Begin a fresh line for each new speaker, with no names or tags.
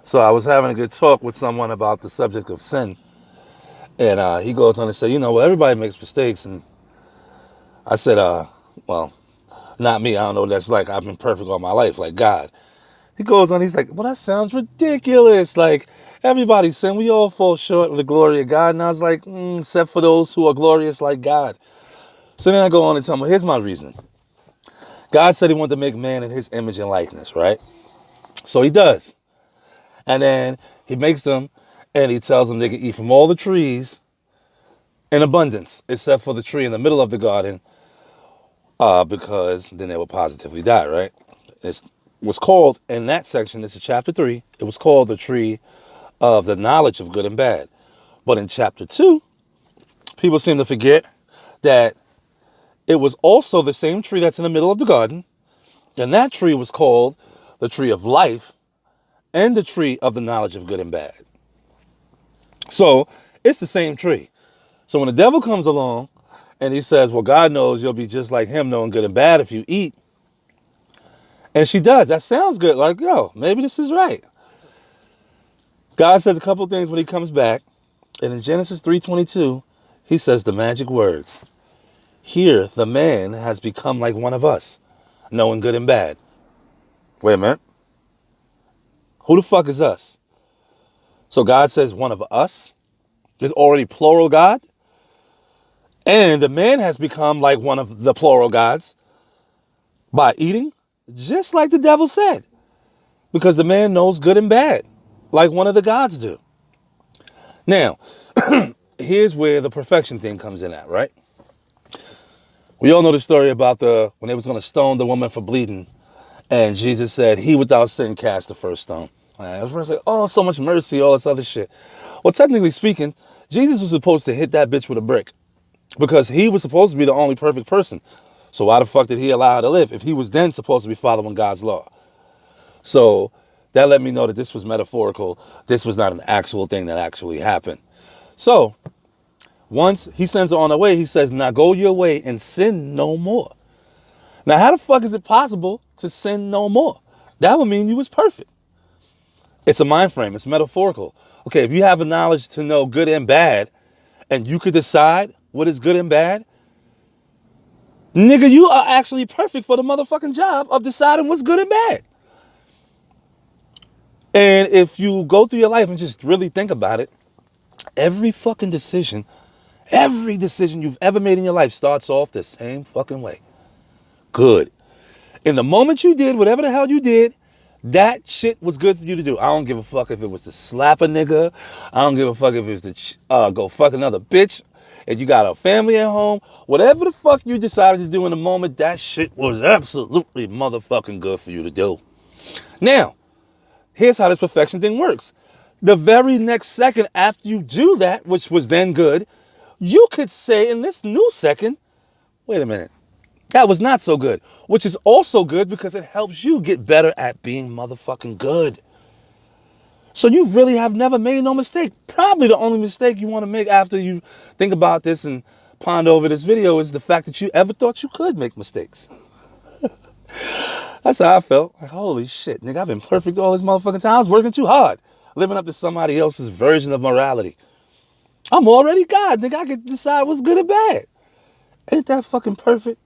So I was having a good talk with someone about the subject of sin. And he goes on to say, well, everybody makes mistakes. And I said, well, not me. I don't know what that's like. I've been perfect all my life, like God. He goes on, he's like, well, that sounds ridiculous. Like, everybody sin. We all fall short of the glory of God. And I was like, except for those who are glorious like God. So then I go on and tell him, here's my reasoning. God said he wanted to make man in his image and likeness, right? So he does. And then he makes them and he tells them they can eat from all the trees in abundance, except for the tree in the middle of the garden, because then they will positively die, right? It was called, in that section, this is chapter 3, it was called the tree of the knowledge of good and bad. But in chapter 2, people seem to forget that it was also the same tree that's in the middle of the garden, and that tree was called the tree of life and the tree of the knowledge of good and bad. So it's the same tree. So when the devil comes along and he says, well, God knows you'll be just like him, knowing good and bad if you eat. And she does. That sounds good. Like, yo, maybe this is right. God says a couple things when he comes back. And in Genesis 3:22, he says the magic words. Here, the man has become like one of us, knowing good and bad. Wait a minute. Who the fuck is us? So God says one of us. There's already plural God. And the man has become like one of the plural gods by eating, just like the devil said. Because the man knows good and bad, like one of the gods do. Now, here's where the perfection thing comes in at, right? We all know the story about when they was going to stone the woman for bleeding. And Jesus said, he without sin cast the first stone. I was like, oh, so much mercy, all this other shit. Well, technically speaking, Jesus was supposed to hit that bitch with a brick. Because he was supposed to be the only perfect person. So why the fuck did he allow her to live if he was then supposed to be following God's law? So that let me know that this was metaphorical. This was not an actual thing that actually happened. So once he sends her on her way, he says, now go your way and sin no more. Now, how the fuck is it possible to sin no more? That would mean you was perfect. It's a mind frame. It's metaphorical. Okay, if you have the knowledge to know good and bad, and you could decide what is good and bad, nigga, you are actually perfect for the motherfucking job of deciding what's good and bad. And if you go through your life and just really think about it, every decision you've ever made in your life starts off the same fucking way. Good. In the moment you did whatever the hell you did, that shit was good for you to do. I don't give a fuck if it was to slap a nigga. I don't give a fuck if it was to go fuck another bitch. If you got a family at home, whatever the fuck you decided to do in the moment, that shit was absolutely motherfucking good for you to do. Now, here's how this perfection thing works. The very next second after you do that, which was then good, you could say in this new second, wait a minute, that was not so good, which is also good because it helps you get better at being motherfucking good. So you really have never made no mistake. Probably the only mistake you want to make after you think about this and ponder over this video is the fact that you ever thought you could make mistakes. That's how I felt. Like, holy shit, nigga, I've been perfect all this motherfucking time. I was working too hard, living up to somebody else's version of morality. I'm already God, nigga. I can decide what's good or bad. Ain't that fucking perfect?